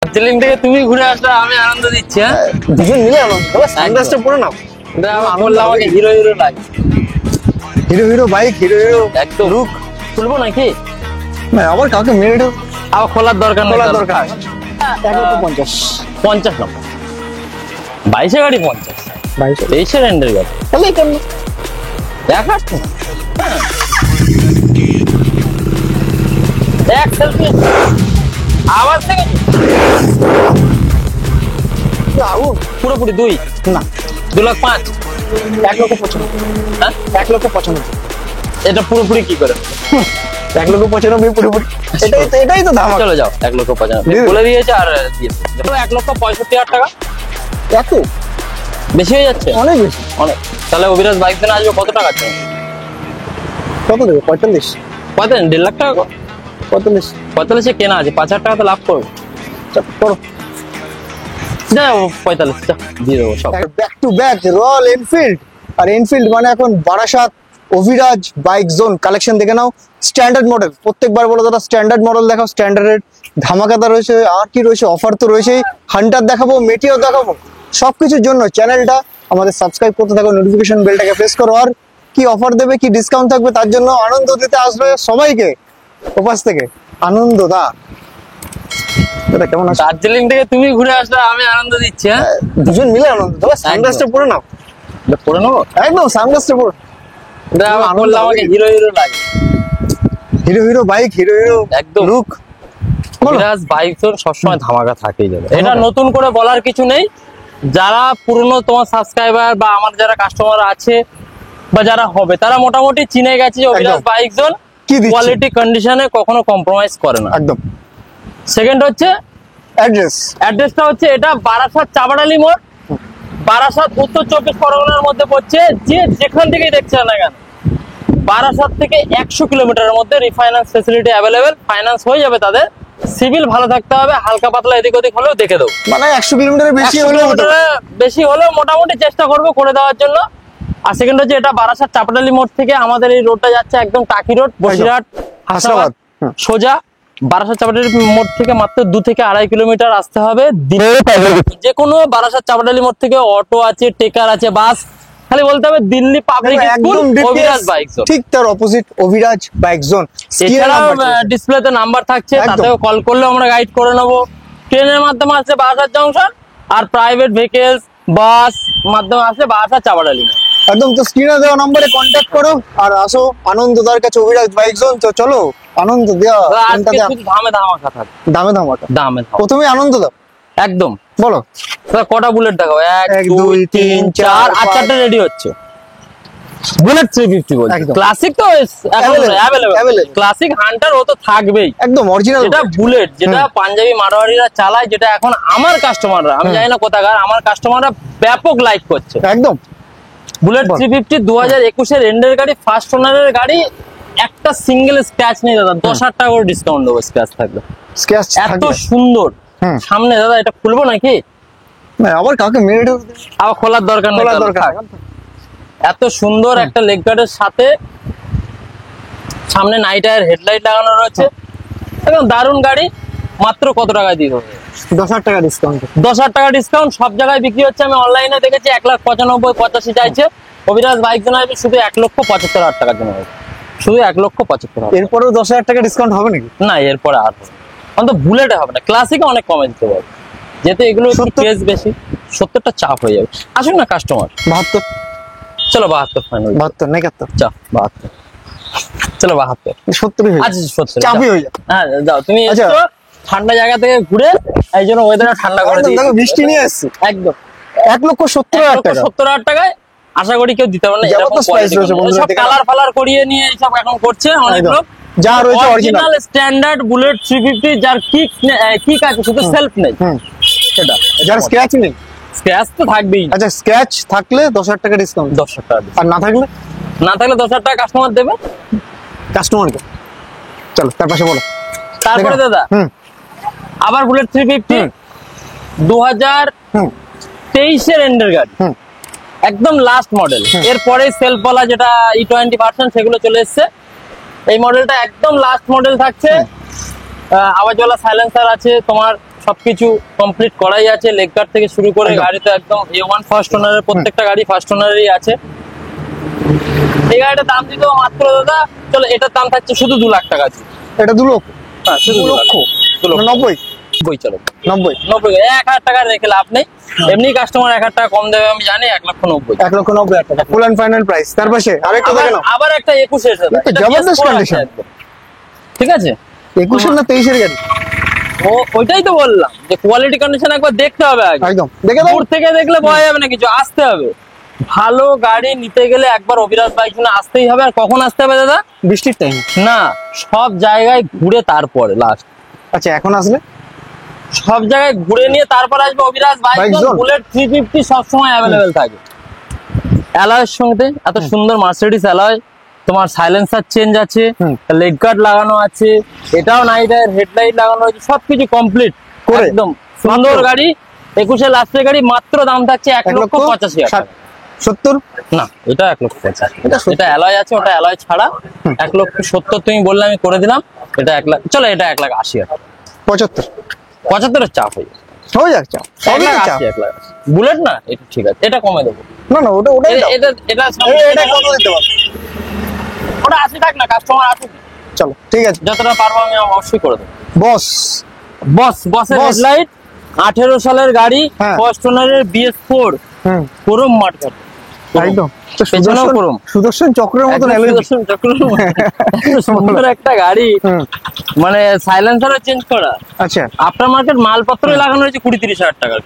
দার্জিলিং থেকে তুমি ঘুরে আসলে আমি আনন্দ দিচ্ছি। হ্যাঁ, দুজন মিলে আনন্দ। সানগ্লাসটা পরে নাও। বললাম আমাকে হিরো হিরো লাগে। Hero hero bike, hero hero একদম লুক। খুলবো নাকি? না, আবার কাউকে মেরে আবার খোলার দরকার নেই। খোলার দরকার। 1,50,000 50 নম্বর 22 গাড়ি 50 22 23 রেন্ডের গাড়ি তাহলে কেমন দেখা এক সেলফি আওয়াজ থেকে আগুন পুরোপুরি না 2,05,000 1,95,000 হ্যাঁ 1,95,000 এটা পুরোপুরি কি করে 1,95,000 পুরোপুরি। এটাই তো দাম। চলে যাও 1,95,000 বলে দিয়েছে আর দিয়েছে 1,65,000 টাকা। এত বেশি হয়ে যাচ্ছে অনেক বেশি। অনেক। তাহলে অভিরাজ বাইক দিনে আসবে কত টাকা আছে? কত দেবে? 45 কত 1.5 লাখ টাকা 45 45 কেনা আছে 5,000 টাকা তো লাভ করবে। করো। যাও 45 দিয়ে দেবো সব। Back to back royal Enfield. আর এনফিল্ড মানে এখন Barasat Abhiraj bike zone collection দেখে নাও। স্ট্যান্ডার্ড মডেল, প্রত্যেকবার বলো দাদা স্ট্যান্ডার্ড মডেল দেখাও। স্ট্যান্ডার্ডের ধামাকাতা রয়েছে, আর কি রয়েছে, অফার তো রয়েছেই। হান্টার দেখাবো, মেটিও দেখাবো, সবকিছুর জন্য চ্যানেলটা আমাদের সাবস্ক্রাইব করতে থাকো, নোটিফিকেশন বেলটাকে প্রেস করো। আর কি অফার দেবে, কি ডিসকাউন্ট থাকবে, তার জন্য আনন্দ দিতে আসবে সবাইকে ওপাশ থেকে। আনন্দ দা দাদা কেমন আছে? দার্জিলিং থেকে তুমি ঘুরে আসলে আমি আনন্দ দিচ্ছি। হ্যাঁ, দুজন মিলে আনন্দ। দাদা সানগ্লাসটা পরে নাও। পরে নেবো একদম সানগ্লাসটা পরে। বললাম আমাকে হিরো হিরো লাগে। Hero hero bike, hero hero একদম লুক। অভিরাজ বাইক জোন সবসময় ধামাকা থাকেই যাবে। এটা নতুন করে বলার কিছু নেই। যারা পুরনো তোমার সাবস্ক্রাইবার বা আমার যারা কাস্টমার আছে বা যারা হবে তারা মোটামুটি চিনে গেছে যে অভিরাজ বাইক জোন কি দিচ্ছে? কোয়ালিটি কন্ডিশনে কখনো কম্প্রোমাইজ করে না। একদম। সেকেন্ড হচ্ছে অ্যাড্রেসটা হচ্ছে এটা বারাসাত চাবাডালি মোড়, বারাসাত উত্তর 24 পরগনার মধ্যে পড়ছে। যে যেখান থেকেই দেখছে না কেন বারাসাত থেকে 100 কিলোমিটারের মধ্যে রিফাইন্যান্স ফেসিলিটি অ্যাভেলেবেল। ফাইন্যান্স হয়ে যাবে তাদের। সিভিল ভালো থাকতে হবে, হালকা পাতলা এদিক ওদিক হলেও দেখে দেবো। মানে 100 কিলোমিটারের বেশি 100 কিলোমিটারের বেশি হলেও মোটামুটি চেষ্টা করবো করে দেওয়ার জন্য। আর সেকেন্ড হচ্ছে এটা বারাসাত চাপাডালি মোড় থেকে আমাদের এই রোডটা যাচ্ছে একদম টাকি রোড, বসিরহাট হাসাবাদ সোজা। বারাসাত চাপাডালি মোড় থেকে মাত্র 2 থেকে 2.5 কিলোমিটার আসতে হবে। যে কোনো বারাসাত চাপাডালি মোড় থেকে অটো আছে, টেকার আছে, বাস। খালি বলতে হবে Delhi public school Abhiraj bike zone. ঠিক তার অপোজিট অভিরাজ বাইক জোন। এছাড়াও ডিসপ্লেতে নাম্বার থাকছে, তাতেও কল করলেও আমরা গাইড করে নেবো। ট্রেনের মাধ্যমে আসলে বারাসাত জংশন, আর প্রাইভেট ভেহিকেলস বাস মাধ্যমে আসলে বারাসাত চাপাডালি। একদম। তো স্ক্রিনে দেওয়া নম্বরে কন্ট্যাক্ট করো আর আসো আনন্দদার কাছে অভিরাজ বাইক জোন। তো চলো আনন্দ দেওয়া। দামে ধামাকা থাকে, দামে ধামাকা। দামে প্রথমে আনন্দ দাও একদম। বলো কটা বুলেট দেখাবো? 1 2 3 4 আর 4টা রেডি হচ্ছে। বুলেট 350 বলছি। ক্লাসিক তো অ্যাভেলেবল। ক্লাসিক হান্টার ও তো থাকবেই একদম অরিজিনাল। যেটা বুলেট, যেটা পাঞ্জাবি মারোয়ারিরা চালায়, যেটা এখন আমার কাস্টমাররা, আমি জানি না কোথাকার, আমার কাস্টমাররা ব্যাপক লাইক করছে। একদম বুলেট 350 2021 এর এন্ডের গাড়ি, ফার্স্ট ওনারের গাড়ি। একটা সিঙ্গেল স্ক্র্যাচ নেই দাদা। 10,000 টাকা করে ডিসকাউন্ট দেবো স্ক্র্যাচ থাকলে। স্ক্র্যাচ এত সুন্দর সামনে দাদা। এটা খুলবো নাকি? না, আবার কাউকে মেরে আবার খোলার দরকার নেই। এত সুন্দর একটা লেগ গার্ডের সাথে সামনে নাইট আয়ার হেডলাইট লাগানো রয়েছে। একদম দারুণ গাড়ি। মাত্র কত টাকায় দিয়ে দেবো? 10,000 টাকা ডিসকাউন্ট। 10,000 টাকা ডিসকাউন্ট। সব জায়গায় বিক্রি হচ্ছে, আমি অনলাইনে দেখেছি 1,95,85 চাইছে। অভিরাজ বাইক জন্য শুধু 1,75,000 টাকার জন্য, শুধু 1,75,000। এরপরেও 10,000 টাকা ডিসকাউন্ট হবে নাকি? না, এরপরে আর অন্তত বুলেটে হবে না। ক্লাসিকে অনেক কমে দিতে পারবে, যেহেতু এগুলো প্রাইস বেশি। 70টা চাপ হয়ে যাবে। আসুন না কাস্টমার। 72। চলো 72 ফাইনাল। 72 না 71? চা 72। চলো 72। 70 হয়ে আচ্ছা 70 চাপই হয়ে যাবে। হ্যাঁ যাও তুমি। এসো ঠান্ডা জায়গা থেকে ঘুরে, এই জন্য ওয়েদারটা ঠান্ডা করে দিই। দেখো বৃষ্টি নিয়ে আসছে। একদম 1,70,000 টাকা। 70,000 টাকায় আশা করি কেউ দিতে পারে না। এরকম সব কালার ফালার করিয়ে নিয়ে এইসব এখন করছে অনেক লোক। যা রয়েছে অরিজিনাল স্ট্যান্ডার্ড বুলেট 350 যার কিক আছে, শুধু সেলফ নেই সেটা। যার স্ক্র্যাচ নেই, স্ক্র্যাচ তো থাকবেই। আচ্ছা স্ক্র্যাচ থাকলে 10,000 টাকা ডিসকাউন্ট। 10,000 টাকা। আর না থাকলে? না থাকলে 10,000 টাকা কাস্টমার দেবে কাস্টমারকে। চলো তার পাশে বলো। তারপরে দাদা আবার বুলেট 350 2023 এর এন্ডের গাড়ি, একদম লাস্ট মডেল। এরপরে সেলফওয়ালা যেটা E20 ভার্সন সেগুলো চলে এসছে। এই মডেলটা একদম লাস্ট মডেল থাকছে। আওয়াজওয়ালা সাইলেন্সার আছে, তোমার সবকিছু কমপ্লিট করাই আছে, লেগ গার্ড থেকে শুরু করে একদম। গাড়ি তো একদম A1 ফার্স্ট ওনারের, প্রত্যেকটা গাড়ি ফার্স্ট ওনারেরই আছে। এই গাড়িটার দাম দিতে হবে মাত্র দাদা, চলো এটার দাম থাকছে শুধু 2 লাখ টাকা। এটা 2 লক্ষ, হ্যাঁ শুধু 2 লক্ষ, 2 লক্ষ 90, বই চলো 90, 90, 1000 টাকা রেখে লাভ নেই। এমনি কাস্টমার 1000 টাকা কম দেবে আমি জানি, 1,90,000। 1,90,000 টাকা ফুল অ্যান্ড ফাইনাল প্রাইস। তার পাশে আরেকটা দেখে নাও, আবার একটা 21 এর দাদা, এটা এটা জবরদস্ত PS4 আছে condition। একদম। ঠিক আছে, 21 না 23 এর গাড়ি, ওইটাই তো বললাম যে কোয়ালিটি কন্ডিশন একবার দেখতে হবে আগে। একদম দেখে দাও। দূর থেকে দেখলে বোঝা যাবে না কিছু, আসতে হবে। ভালো গাড়ি নিতে গেলে একবার অভিরাজ বাইক জন্য আসতেই হবে। আর কখন আসতে হবে দাদা? বৃষ্টির টাইম। না, সব জায়গায় ঘুরে তারপরে লাস্ট, আচ্ছা এখন আসলে সব জায়গায় ঘুরে নিয়ে তারপর আসবে Abhiraj bike Bike zone. Zone। Bullet 350 সবসময় অ্যাভেলেবেল থাকে। অ্যালয়ের সঙ্গে এত সুন্দর মার্সিডিজ অ্যালয়, তোমার সাইলেন্সার চেঞ্জ আছে, হুম। লেগ গার্ড লাগানো আছে, এটাও নাইটের হেডলাইট লাগানো আছে, সবকিছু কমপ্লিট করে। একদম সুন্দর মাত্র? গাড়ি। 21 লাস্টের গাড়ি, মাত্র দাম থাকছে 1,85,000 টাকা। 70, না, এটা 1,85,000। এটা 70 এটা অ্যালয় আছে, ওটা অ্যালয় ছাড়া। 1,70,000 তুমি বললে আমি করে দিলাম। এটা 1 লাখ, চলো এটা 1,80,000। 75 75 চাপ হয়ে যাবে। হয়ে যাচ্ছে, সবই তো চাপ। 1,80,000। বুলেট না, এটা ঠিক আছে, এটা কমে দেবো। না না ওটাই দাও। এটা এটা এটা কত দিতে পারো? ওটা 80 টাকা না, কাস্টমার আসুক, চলো ঠিক আছে। যতটা পারবো আমি অবশ্যই করে দেবো। বস, বসের Boss। হেডলাইট, 18 সালের গাড়ি, হ্যাঁ। ফার্স্ট ওনারের BS4, হুম পুরো মাঠ ঘাট, একদম। তো পেছনেও পুরো। সুদর্শন চক্রের মতন একদম এলইডি। সুদর্শন চক্রের মতো। এত সুন্দর একটা গাড়ি, হুম মানে সাইলেন্সারও চেঞ্জ করা, আচ্ছা আফটার মার্কেট মালপত্র লাগানো হয়েছে 20-30 হাজার টাকার।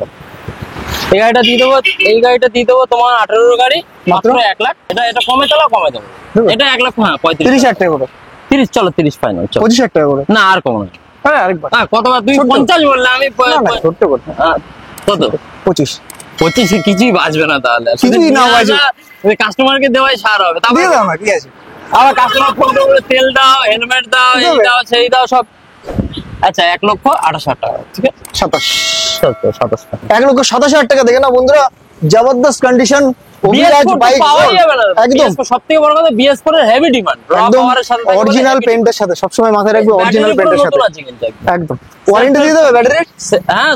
এই গাড়িটা দিয়ে দেবো, এই গাড়িটা দিয়ে দেবো তোমার 18 গাড়ি, মাত্র 1 লাখ। এটা কমে চালাও, কমে দেবো। দেবো? এটা 1 লাখ, হ্যাঁ 30,000 টাকা করে, 30, চলো 30 ফাইনাল, চলো। 25,000 টাকা করে। না আর কম না। হ্যাঁ আরেকবার হ্যাঁ, কতবার তুমি ছোট্ট। 50 বললে, আমি না না ছোট্ট করতে কত 25 25 কিছুই বাঁচবে না তাহলে। কিছুই না বাঁচবে। কাস্টমারকে দেওয়াই সার হবে। তারপর দিয়ে দাও না, কি আছে? আবার কাস্টমার ফোন করে তেল দাও, হেলমেট দাও, এই দেবে। দাও, সেই দাও, সব। আচ্ছা 1,28,000 টাকা, ঠিক আছে 27, 27 টাকা। 1,27,000 টাকা দেখে না বন্ধুরা, জবরদস্ত কন্ডিশন। অভিরাজ BS4 তো বাইক পাওয়াই যাবে না। একদম সব থেকে বড় কথা, BS4 এর হেভি ডিমান্ড, একদম অরিজিনাল পেইন্টের সাথে, সবসময় মাথায় রাখবে অরিজিনাল পেইন্টের সাথে। একদম ওয়ারেন্টি দিয়ে দেবে ব্যাটারির। হ্যাঁ,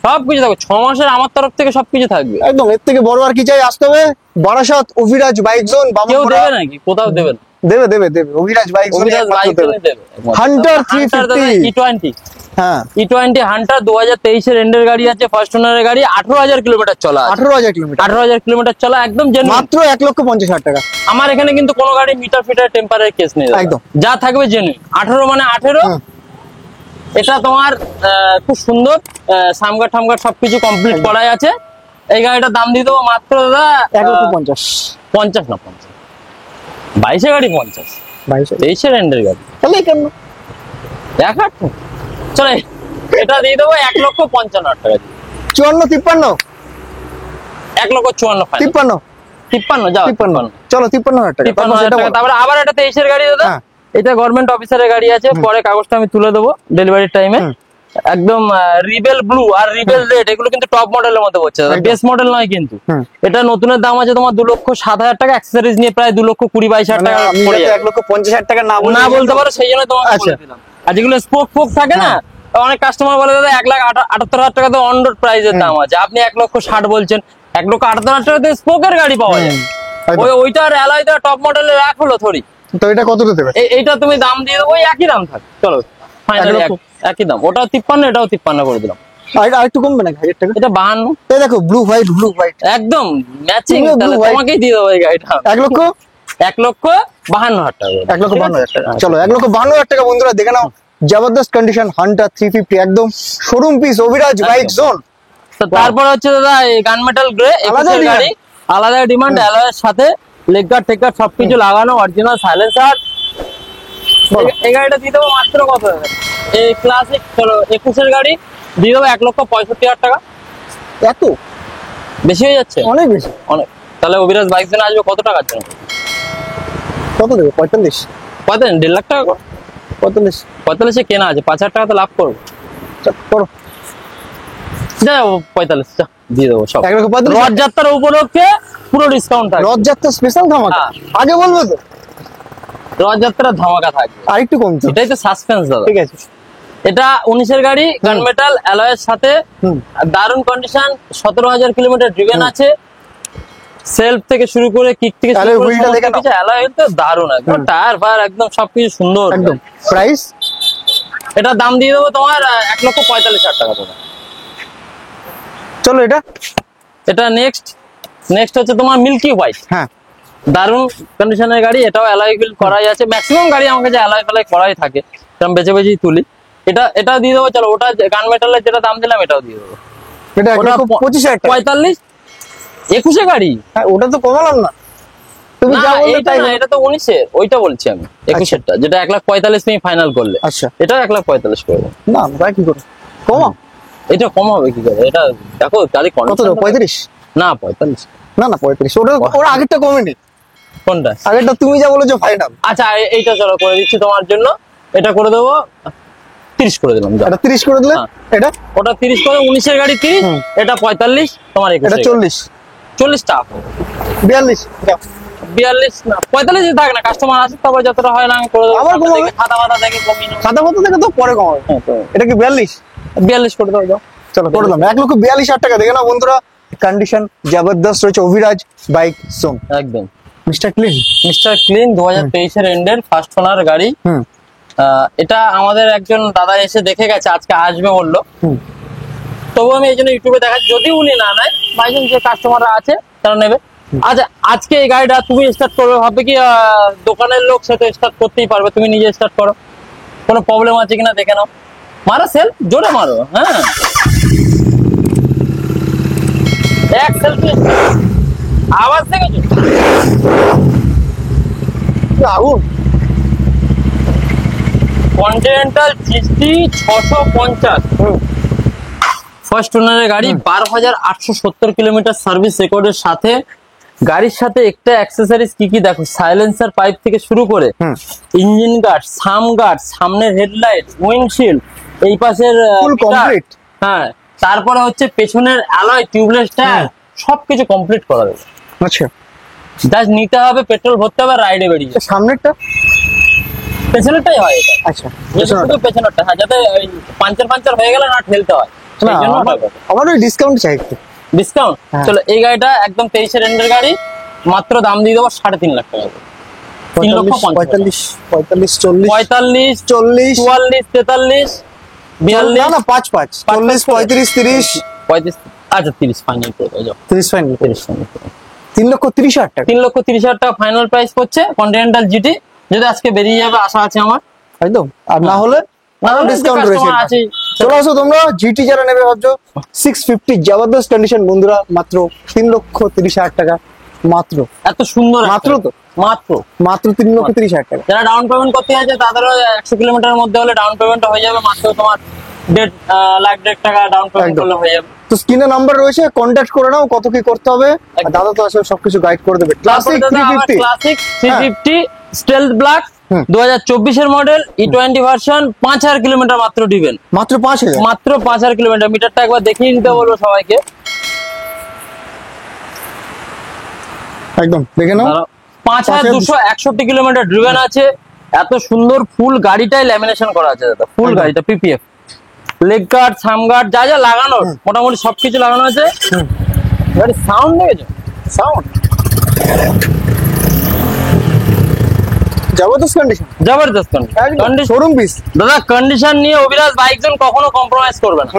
সবকিছু থাকবে 6 মাসের, আমার তরফ থেকে সবকিছু থাকবে। একদম এর থেকে বড় আর কি চাই? আসতে হবে বারাসাত অভিরাজ বাইক জোন, কেউ বাবুপুরা। দেবে নাকি? কোথাও দেবে না। দেবে দেবে দেবে Abhiraj bike zone, Abhiraj bike দেবে। Hunter 350 E20, হ্যাঁ E20 হান্টার 2023 এর এন্ডের গাড়ি আছে, ফার্স্ট ওনারের গাড়ি, 18,000 কিলোমিটার চলা আছে। 18,000 কিলোমিটার, 18,000 কিলোমিটার চলা, একদম জেনুইন। মাত্র 1,50,000 টাকা। আমার এখানে কিন্তু কোনো গাড়ি মিটার ফিটার টেম্পারের কেস নেই দাদা। একদম। যা থাকবে জেনুইন। 18 মানে 18। হুম। এটা তোমার খুব সুন্দর, সামগাট টামগাট সবকিছু কমপ্লিট করাই আছে। এই গাড়িটার দাম দিয়ে দেবো মাত্র দাদা 1,50,000 50 না 50, 22 গাড়ি 50, 23 এর এন্ডের গাড়ি তাহলে কেন? 1,8। চলে এটা দিয়ে দেবো 1,55,000 টাকা। 54, 53, 1,54,000 ফাইনাল। 53, 53 যাও 53, চলো 53,000 টাকা। তারপর 53,000 সেটা টাকা। বলো। তারপরে আবার একটা 23 এর গাড়ি দাদা, হ্যাঁ। এটা গভর্নমেন্ট অফিসারের গাড়ি আছে, পরে কাগজটা আমি তুলে দেবো ডেলিভারির টাইমে। হুম। একদম রিবেল ব্লু আর রিবেল রেড, এগুলো কিন্তু টপ মডেলের মধ্যে পড়ছে দাদা, একদম। বেস মডেল নয় কিন্তু। হুম। এটা নতুনের দাম আছে তোমার 2,07,000 টাকা, অ্যাক্সেসরিজ নিয়ে প্রায় 2,20,000-22,000 মানে টাকা আমি পড়ে যাতে যাবে। 1,50,000 টাকা না বলি, না বলতে পারো, সেই জন্য তোমাকে আচ্ছা। বলে দিলাম। আর যেগুলো স্পোক ফোক থাকে না, অনেক কাস্টমার বলে দাদা 1,78,000 টাকা তো অন রোড প্রাইসের দাম আছে, আপনি 1,60,000 বলছেন, 1,78,000 টাকাতে স্পোকের গাড়ি পাওয়া যায়। একদম। ওইটার অ্যালয়টা টপ মডেলের রাখ হলো থরি। তো এটা কতটা দেবে? এইটা তুমি দাম দিয়ে দেবো, ওই একই দাম থাক, চলো ফাইনালি 1,00,000 একই দাম। ওটাও 53, এটাও 53 করে দিলাম। আর একটু কমবে না 1,000 টাকা? এটা 52, এই দেখো ব্লু হোয়াইট একদম ম্যাচিং। তুমিও blue তাহলে white। তোমাকেই দিয়ে দেবো এই গাড়িটা 1,52,000 টাকা। এক লক্ষ 52,000 টাকা। চলো 1,52,000 টাকা বন্ধুরা দেখে নাও, জবরদস্ত কন্ডিশন হান্টার 350 একদম showroom piece Abhiraj bike zone. তো তারপর হচ্ছে দাদা এই গানমেটাল গ্রে, আলাদা demand। আলাদা ডিমান্ড, অ্যালয়ের সাথে লেগ গার্ড টেক গার্ড সবকিছু লাগানো, অরিজিনাল সাইলেন্সার। বলো। এই গাড়িটা দিয়ে দেবো মাত্র কত? এই ক্লাসিক, চলো 21 এর গাড়ি দিয়ে দেবো 1,65,000 টাকা। এত বেশি হয়ে যাচ্ছে অনেক বেশি। অনেক। তাহলে অভিরাজ বাইক জন্য আসবে কত টাকার জন্য? কত দেবে? 45, কত? 1.5 লাখ টাকা করে। 45 45 কেনা আছে, 5,000 টাকা তো লাভ করবো। করো। যা 45 যা দিয়ে দেবো সব। 1,45,000 রথযাত্রার উপলক্ষে পুরো ডিসকাউন্ট থাকবে। রথযাত্রা স্পেশাল ধামাকা, হ্যাঁ। আগে বলবো তো? রথযাত্রার ধামাকা থাকবে, আর একটু কম তো? এটাই তো সাসপেন্স দাদা। ঠিক আছে এটা 19-এর গাড়ি, গানমেটাল অ্যালয়ের সাথে, দারুণ কন্ডিশন, 17,000 কিলোমিটার ড্রিভেন আছে। সেলফ থেকে শুরু করে কিক থেকে শুরু করে সমস্ত কিছু অ্যালয় তো দারুণ, একদম টায়ার ফায়ার একদম সবকিছু সুন্দর। একদম। প্রাইস এটা দাম দিয়ে দেবো তোমার 1,45,000 টাকা করে। চলো এটা নেক্সট হচ্ছে তোমার মিল্কি হোয়াইট। হ্যাঁ, দারুণ কন্ডিশনের গাড়ি, এটাও অ্যালয় হুইল করাই আছে। ম্যাক্সিমাম গাড়ি আমার কাছে অ্যালয় ফেলাই করাই থাকে, আমি বেছে বেছেই তুলি। এটা দিয়ে দেবো। চলো ওটা গান মেটালের যেটা দাম দিলাম এটাও দিয়ে দেবো। এটা 25,000 টাকা। 45 21-এ গাড়ি। হ্যাঁ, ওটা তো কমালাম না, তুমি যা বললে তাই। এটা তো 19-এর, ওইটা বলছি আমি। 21-এরটা যেটা 1,45,000 তুমি ফাইনাল করলে। আচ্ছা, এটা 1,45,000 করে দেবো। না ভাই কি করে কমা, এটা কম হবে কি করে? এটা দেখো গাড়ি কত? 35? না 45 না 35, ওটা আগেরটা কমেনি। কোনটা? আগেরটা তুমি যা বলেছো ফাইনাল। আচ্ছা এইটা চলো করে দিচ্ছি তোমার জন্য। এটা করে দেবো 30 করে দিলাম। এটা 30 করে দিলে। এটা ওটা 30 করে, 19-এর গাড়ি 30, এটা 45, তোমার 21। এটা 40 টাকা। 42 42 না 45 থাক না, কাস্টমার আছে তবে যতটা হয় না আমি করে দেবো। আবার কমাবে? খাতা মাথা থেকে কমিয়ে নেবো। খাতা মতো থেকে তো পরে কমাবে। এটা কি 42 করে দাও। চলো করে দিলাম। 1,42,000 টাকা। দেখে না বন্ধুরা, কন্ডিশন জবরদস্ত রয়েছে। অভিরাজ বাইক জোন, একদম মিস্টার ক্লিন 2023-এর এন্ডের ফার্স্ট ওনার গাড়ি। এটা আমাদের একজন দাদা এসে দেখে গেছে, আজকে আসবে বললো। তবু আমি এই জন্য ইউটিউবে দেখাচ্ছি, যদি উনি না নেয়, বাইজন যে কাস্টমাররা আছে তারা নেবে। আচ্ছা আজকে এই গাড়িটা তুমি স্টার্ট করবে, ভাববে কি দোকানের লোক সে তো স্টার্ট করতেই পারবে, তুমি নিজে স্টার্ট করো, কোনো প্রবলেম আছে কিনা দেখে নাও। মারো সেল, জোরে মারো। হ্যাঁ, এক সেলফি আওয়াজ দেখেছো? আগুন। কন্টিনেন্টাল জিটি 650 ফার্স্ট ওনারের গাড়ি, 12,870 কিলোমিটার সার্ভিস রেকর্ডের সাথে। গাড়ির সাথে একটা অ্যাক্সেসরিজ কি কি দেখো, সাইলেন্সার পাইপ থেকে শুরু করে ইঞ্জিন গার্ড, সাম গার্ড, সামনের হেডলাইট, উইন্ডশিল্ড, এই পাশের ফুল কমপ্লিট। হ্যাঁ, তারপরে হচ্ছে পেছনের অ্যালয়, টিউবলেস টায়ার, সবকিছু কমপ্লিট করা যাবে। আচ্ছা, জাস্ট নিতে হবে, পেট্রোল ভরতে হবে, রাইডে বেরিয়ে। সামনেরটা পেছনেরটাই হয় এটা। আচ্ছা, শুধু পেছনেরটা, হ্যাঁ, যাতে পাঞ্চার হয়ে গেলে না ঠেলতে হয়। আমার ওই ডিসকাউন্ট চাই একটু। ডিসকাউন্ট? চলো এই গাড়িটা একদম 23-এর এন্ডের গাড়ি, মাত্র দাম দিয়ে দেবো 3.5 লাখ টাকা। 45, 45, 40, 45, 40, 44, 43, 42, না 5, 40, 35, 30, 35। আচ্ছা 30 ফাইনাল করে দাও। 30 ফাইনাল। 30 ফাইনাল। 3,30,000 টাকা। 3,30,000 টাকা ফাইনাল প্রাইস পড়ছে কন্টিনেন্টাল জিটি। যদি আজকে বেরিয়ে যাবে আশা আছে আমার, একদম। আর না হলে ডিসকাউন্ট রয়েছে। চলে আসো তোমরা, জিটি যারা নেবে ভাবছো 650 জবরদস্ত কন্ডিশন বন্ধুরা, মাত্র 3,30,000 টাকা। মাত্র এত সুন্দর, মাত্র তো মাত্র 3,30,000 টাকা। যারা ডাউন পেমেন্ট করতে আছে তাদেরও 100 কিলোমিটার মধ্যে হলে ডাউন পেমেন্ট হয়ে যাবে মাত্র তোমার 1.5 টাকা ডাউন পেমেন্ট করলে হয়ে যাবে। তো স্ক্রিনে নাম্বার রয়েছে, কন্ট্যাক্ট করে নাও কত কি করতে হবে। দাদা তো আসলে সবকিছু গাইড করে দেবে। ক্লাসিক 350 স্টেলথ ব্ল্যাক 2024-এর মডেল, E20 ভার্সন, 5,000 কিলোমিটার মাত্র দিবেন। মাত্র 5,000? মাত্র 5,000 কিলোমিটার। মিটারটা একবার দেখিয়ে নিতে বলবো সবাইকে, একদম দেখে নাও। 5,261 কিলোমিটার ড্রিভেন আছে। এত সুন্দর ফুল গাড়িটাই ল্যামিনেশন করা আছে দাদা, ফুল গাড়িটা পিপিএফ, লেগ গার্ড, সাম গার্ড, যা যা লাগানোর মোটামুটি সবকিছু লাগানো আছে। গাড়ির সাউন্ড দেখেছো? সাউন্ড জবরদস্ত কন্ডিশন, জবরদস্ত কন্ডিশন, শোরুম পিস দাদা। কন্ডিশন নিয়ে অভিরাজ বাইক জোন কখনো কম্প্রোমাইজ করবে না।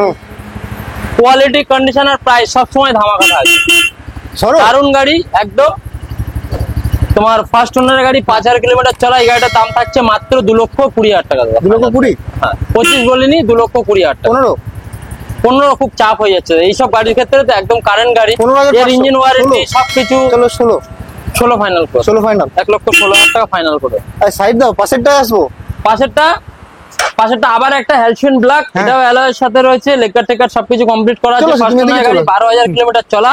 কোয়ালিটি, কন্ডিশন আর প্রাইস সবসময় ধামাকা থাকে। দারুন গাড়ি একদম। তোমার ফার্স্ট ওনারের গাড়ি, 5,000 কিলোমিটার চলা। এই গাড়িটার দাম থাকছে মাত্র 2,20,000 টাকা। 2,20,000? হ্যাঁ, 25 বলিনি, 2,20,000 টাকা। 15 খুব চাপ হয়ে যাচ্ছে এইসব গাড়ির ক্ষেত্রে, তো একদম কারেন্ট গাড়ি, এর ইঞ্জিন ওয়ারেন্টি সবকিছু। চলো 16 ফাইনাল করে। 16 ফাইনাল, 1,16,000 টাকা ফাইনাল করে। সাইড দাও, পাশেরটায় আসবো। পাশেরটা আবার একটা হ্যালসিন ব্ল্যাক, এটাও অ্যালয়ের সাথে রয়েছে, লেকার টেকার সবকিছু কমপ্লিট করা আছে। ফার্স্ট ওনার গাড়ি, 12,000 কিলোমিটার চলা।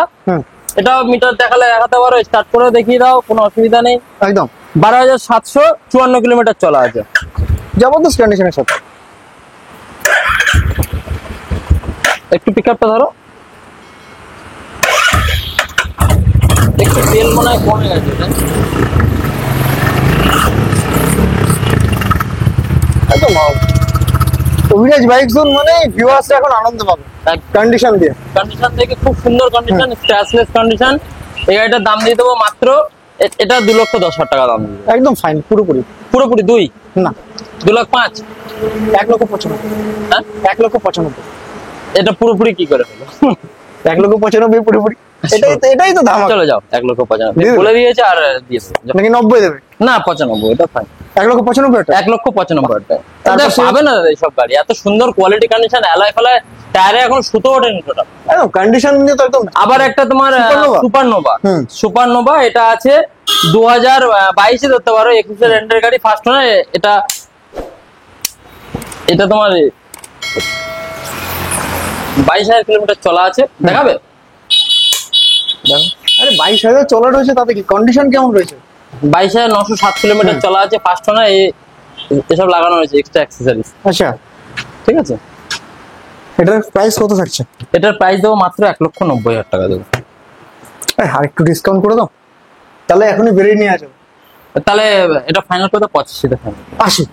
এটাও মিটার দেখালে দেখাতে পারো, স্টার্ট করে দেখিয়ে দাও, কোনো অসুবিধা নেই। একদম 12,754 কিলোমিটার চলা আছে, জবরদস্ত কন্ডিশনের সাথে। একটু পিকআপটা ধরো, একটু তেল মনে হয় কমে গেছে। একদম অভিরাজ বাইক জোন মানে ভিউয়ার্স এখন আনন্দ পাবে কন্ডিশন দিয়ে। কন্ডিশন থেকে খুব সুন্দর কন্ডিশন, স্ক্র্যাচলেস কন্ডিশন। এই গাড়িটার দাম দিয়ে দেবো মাত্র, এটা 2,10,000 টাকা দাম দিয়ে দেবো। একদম ফাইন, পুরোপুরি পুরোপুরি দুই না 2,05,000। 1,95,000। হ্যাঁ 1,95,000। এটা পুরোপুরি কি করে হলো? 1,95,000 পুরোপুরি, এটাই তো দাম। চলে যাও 1,95,000 দিয়ে দেবে? বলে দিয়েছে আর দিয়ে দেবো। নাকি 90 দেবে? না 95, এটা ফাইন। 1,95,000 টাকা। 1,95,000 তারপর টাকা পাবে না দাদা এইসব গাড়ি, এত সুন্দর কোয়ালিটি কন্ডিশন, অ্যালয় ফেলায়, টায়ারে এখন সুতো ওঠেনি টোটাল। একদম কন্ডিশন দিয়ে তো একদম। আবার একটা তোমার Supernova? সুপারনোভা, হুম। সুপারনোভা এটা আছে 2022 ধরতে পারো, 21 রেন্টের গাড়ি, ফার্স্ট ওনার। এটা এটা তোমার 22,000 কিলোমিটার চলা আছে, দেখাবে? দেখো, আরে 22,000 চলা রয়েছে, তাতে কি কন্ডিশন কেমন রয়েছে? 22,907 কিলোমিটার চলা আছে, ফার্স্ট ওনার। এসব লাগানো হয়েছে এক্সট্রা অ্যাক্সেসরিজ, আচ্ছা, ঠিক আছে। এটার প্রাইস কত থাকছে? এটার প্রাইস দেবো মাত্র 1,90,000 টাকা দেবো। আর একটু ডিসকাউন্ট করে দাও, তাহলে এখনই বেরিয়ে নিয়ে আসো। তাহলে এটা ফাইনাল করে 85 তে ফাইনাল। 80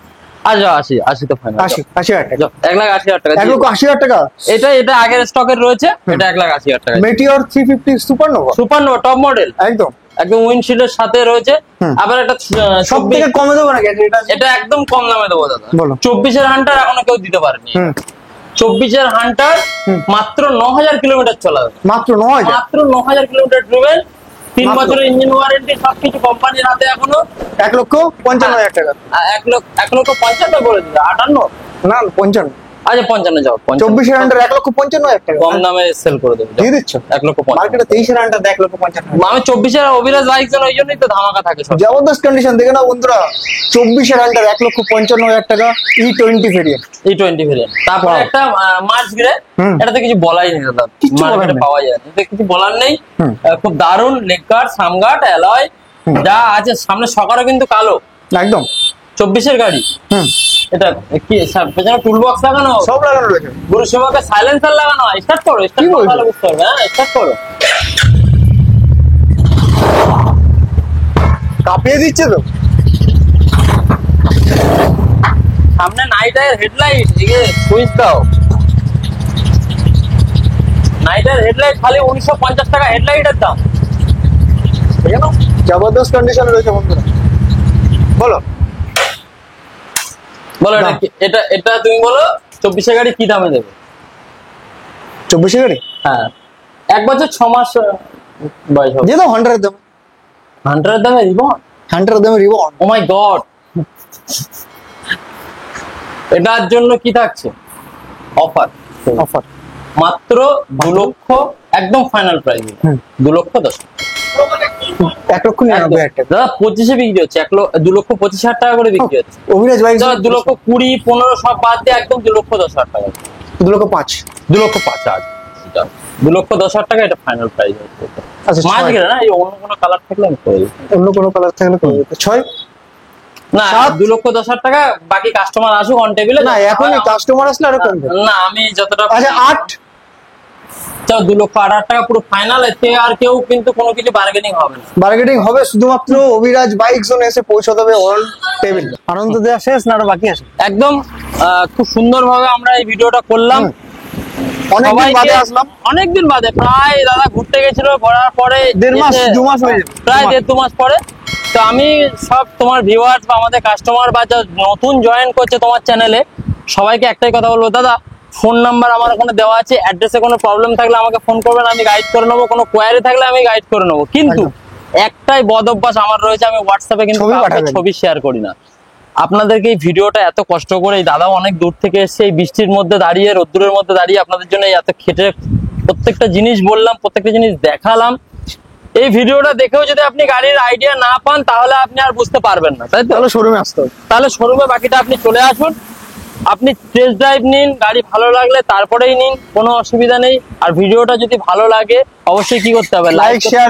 আচ্ছা 80 তো ফাইনাল। 80,000 টাকা। 1,80,000 টাকা। 1,80,000 টাকা। এটা আগের স্টকের রয়েছে, এটা 1,80,000 টাকা। Meteor 350 supernova, supernova top model, একদম একদম উইন্ডশিল্ডের সাথে রয়েছে। আবার একটা সব থেকে কমে দেবো নাকি এটা? এটা একদম কম দামে দেবো দাদা। বলো। 24-এর হান্টার এখনো কেউ দিতে পারেনি। 24-এর হান্টার মাত্র 9,000 কিলোমিটার চলা, মাত্র 9,000। মাত্র 9,000 কিলোমিটার ড্রিভেন, 3 বছরের ইঞ্জিন ওয়ারেন্টি, সবকিছু কোম্পানির হাতে এখনো। 1,55,000 টাকা। 1,55,000 বলে দিল, 58। না 55। আচ্ছা 55 যাও, 24-এর আন্ডার 1,55,000 টাকা কম দামে সেল করে দেবে, দিয়ে দিচ্ছ। 1,55,000। মার্কেটে 23-এর আন্ডার 1,55,000। আমি 24-এর অভিরাজ বাইক ওই জন্যই তো ধামাকা থাকে সব। জবরদস্ত কন্ডিশন দেখে নাও বন্ধুরা, 24-এর আন্ডার 1,55,000 টাকা, E20 ভেরিয়েন্ট। E20 variant. তারপরে Wow. একটা মার্চ গ্রে, এটাতে কিছু বলাই নেই দাদা, কিচ্ছু বলার মার্কেটে নেই। পাওয়া যায় না, এতে কিছু বলার নেই। খুব দারুণ লেকগার্ড, সামগার্ড, অ্যালয় যা আছে, সামনে সকারও কিন্তু কালো। একদম 24-এর গাড়ি। এটা কি পেছনে টুল বক্স লাগানো, সব লাগানো রয়েছে। গুরু সেবাকে সাইলেন্সার লাগানো। স্টার্ট করো, স্টার্ট করো, তাহলে বুঝতে পারবে। হ্যাঁ স্টার্ট করো। কাঁপিয়ে দিচ্ছে তো। সামনে নাইটের হেডলাইট, এদিকে সুইচ দাও। নাইটের হেডলাইট খালি 1950 টাকা হেডলাইটের দাম। দেখে নাও জবরদস্ত কন্ডিশন রয়েছে বন্ধুরা। বলো বলো এটা এটা তুমি বলো 24-এর গাড়ি কি দামে দেবে? 24-এর গাড়ি? হ্যাঁ 1 বছর 6 মাস বয়স হবে। দিয়ে দাও 100-এর দামে। 100-এর দামে রিবন? 100-এর দামে রিবন। ও মাই গড। এটার জন্য কি থাকছে অফার? অফার মাত্র 2 লক্ষ, একদম ফাইনাল প্রাইস 2,10,000। 1,99,000 টাকা। দাদা 25-এ বিক্রি হচ্ছে, 2,25,000 টাকা করে বিক্রি হচ্ছে। অভিরাজ বাইক দাদা 2,20,000, 15 সব বাদ দিয়ে একদম 2,10,000 টাকা। 2,05,000। 2,05,000। 2,10,000 টাকা এটা ফাইনাল প্রাইস হচ্ছে। আচ্ছা মাছ গেলে না, এই অন্য কোনো কালার থাকলে আমি করে দিই। অন্য কোনো কালার থাকলে করে দিতে। 6 না 2,10,000 টাকা, বাকি কাস্টমার আসুক অন টেবিলে। না এখনই কাস্টমার আসলে আরো কমবে। না আমি যতটা, আচ্ছা 8 চাও 2,08,000 টাকা পুরো ফাইনাল। এতে আর কেউ কিন্তু কোনো কিছু বার্গেনিং হবে না। বার্গেটিং হবে, শুধুমাত্র অভিরাজ বাইক জোনে এসে পৌঁছাতে হবে অন টেবিল। আনন্দ দেওয়া শেষ না আরো বাকি আছে? একদম খুব সুন্দরভাবে আমরা এই ভিডিওটা করলাম। অনেকদিন বাদে আসলাম, অনেকদিন বাদে, প্রায় দাদা ঘুরতে গেছিল, ঘোরার পরে 1.5 মাস 2 মাস হয়ে যাবে, প্রায় 1.5-2 মাস পরে। তো আমি সব তোমার ভিউয়ার্স বা আমাদের কাস্টমার বা যা নতুন জয়েন করছে তোমার চ্যানেলে, সবাইকে একটাই কথা বলবো, দাদা ফোন নাম্বার আমার ওখানে দেওয়া আছে, অ্যাড্রেসে কোনো প্রবলেম থাকলে আমাকে ফোন করবেন, আমি গাইড করে নেবো। কোনো কোয়ারি থাকলে আমি গাইড করে নেবো। কিন্তু একটাই বদ অভ্যাস আমার রয়েছে, আমি হোয়াটসঅ্যাপে কিন্তু ছবি শেয়ার করি না। আপনাদেরকে এই ভিডিওটা এত কষ্ট করে, এই দাদাও অনেক দূর থেকে এসছে, এই বৃষ্টির মধ্যে দাঁড়িয়ে, রোদ্দুরের মধ্যে দাঁড়িয়ে আপনাদের জন্য এত খেটে প্রত্যেকটা জিনিস বললাম, প্রত্যেকটা জিনিস দেখালাম। এই ভিডিওটা দেখেও যদি আপনি গাড়ির আইডিয়া না পান, তাহলে আপনি আর বুঝতে পারবেন না, তাই তো? তাহলে শোরুমে আসতে হবে। তাহলে শোরুমে বাকিটা আপনি চলে আসুন, আপনি টেস্ট ড্রাইভ নিন, গাড়ি ভালো লাগলে তারপরেই নিন, কোনো অসুবিধা নেই। আর ভিডিওটা যদি ভালো লাগে অবশ্যই কি করতে হবে? লাইক, শেয়ার,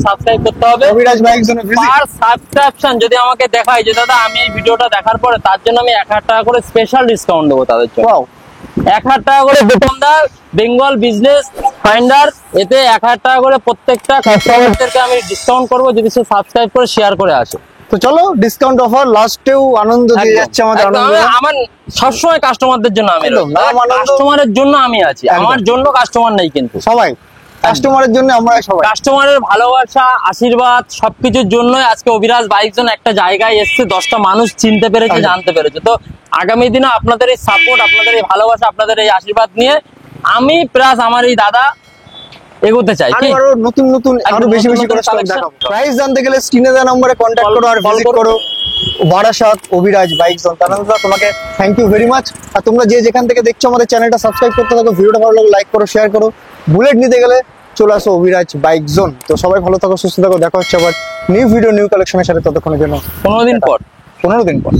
সাবস্ক্রাইব করতে হবে। অভিরাজ বাইক জোনে ভিজিট। আর সাবস্ক্রিপশন যদি আমাকে দেখায় যে দাদা আমি এই ভিডিওটা দেখার পরে, তার জন্য আমি 1,000 টাকা করে স্পেশাল ডিসকাউন্ট দেবো তাদের জন্য। ওয়াও, 1,000 টাকা করে দোকানদার বেঙ্গল বিজনেস ফাইন্ডার, এতে 1,000 টাকা করে প্রত্যেকটা কাস্টমারদেরকে আমি ডিসকাউন্ট করবো যদি সে সাবস্ক্রাইব করে শেয়ার করে আসে। তো চলো ডিসকাউন্ট অফার লাস্টেও আনন্দ দিয়ে একদম, যাচ্ছে আমাদের একদম। আনন্দ। আমার সবসময় কাস্টমারদের জন্য আমি একদম, নাম আনন্দ। কাস্টমারের জন্য আমি আছি, একদম। আমার জন্য কাস্টমার নেই কিন্তু। সবাই কাস্টমারের জন্য আমরা সবাই। কাস্টমারের ভালোবাসা আশীর্বাদ সবকিছুর জন্য আজকে অভিরাজ বাইক জোন একটা জায়গায় এসছে, 10টা মানুষ চিনতে পেরেছে, একদম। জানতে পেরেছে। তো আগামী দিনে আপনাদের এই সাপোর্ট, আপনাদের এই ভালোবাসা, আপনাদের এই আশীর্বাদ নিয়ে আমি প্লাস আমার এই দাদা এগোতে চাই কি আরো নতুন নতুন আরো একদম বেশি নতুন বেশি নতুন করে স্টক collection। দেখাবো। প্রাইস জানতে গেলে স্ক্রিনে দেওয়া নম্বরে কন্ট্যাক্ট করো আর Call ভিজিট করো। করো বারাসাত অভিরাজ বাইক জোন। তানন্দা তোমাকে থ্যাংক ইউ ভেরি মাচ। আর তোমরা যে যেখান থেকে দেখছো আমাদের চ্যানেলটা সাবস্ক্রাইব করতে থাকো, ভিডিওটা ভালো লাগলে লাইক করো, শেয়ার করো। বুলেট নিতে গেলে চলে আসো অভিরাজ বাইক জোন। তো সবাই ভালো থাকো, সুস্থ থাকো, দেখা হচ্ছে আবার নিউ ভিডিও নিউ কালেকশনের সাথে, ততক্ষণের জন্য 15 দিন পর। 15 দিন পর।